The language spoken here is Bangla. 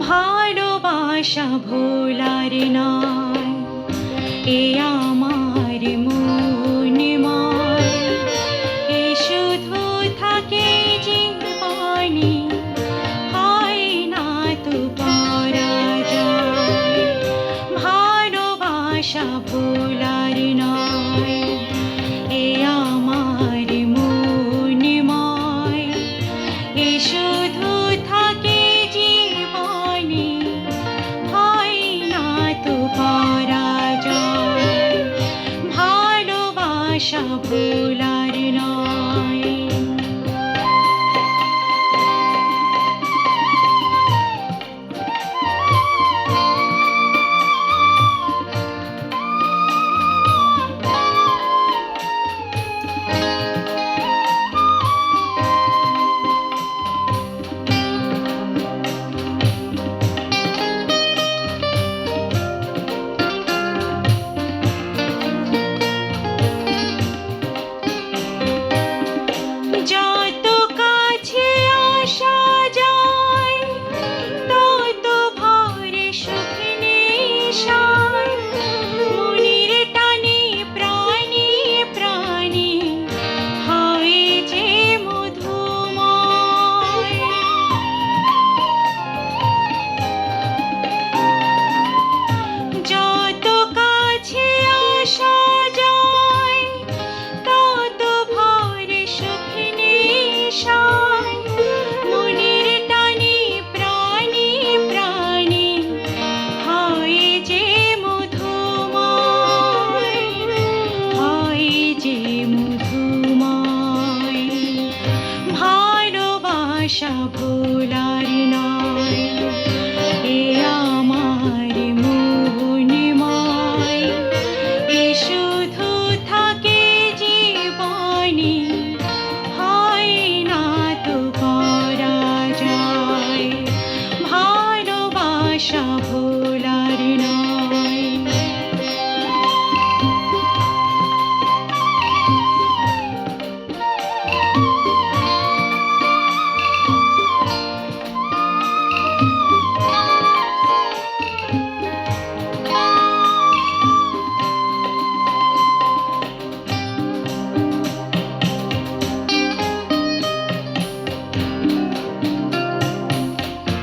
ভালোবাসা ভোলার নয়, এ আমার মনিময়, এ শুধু থাকে জীবনে, হয় না তো পরাজয়। ভালোবাসা ভোলার নয়, এ আমার মনিময়, এ শুধু থাকে জীবনে, হয় না তো পরাজয়। ভালোবাসা ভোলার নয়। যত কাছে আসা যায়, তত ভরে সুখ নেশায়, মনের টানে প্রাণে প্রাণে হয় যে মধুময়। যত কাছে আসা যায়, তত ভরে সুখ নেশায়, মনের টানে প্রাণে প্রাণে হয় যে মধুময়, হয় যে মধুময়। ভালোবাসা ভোলার নয়, এ আমার মনিময়, এ শুধু থাকে জীবনে, হয় না তো পরাজয়। ভালোবাসা ভোলার নয়।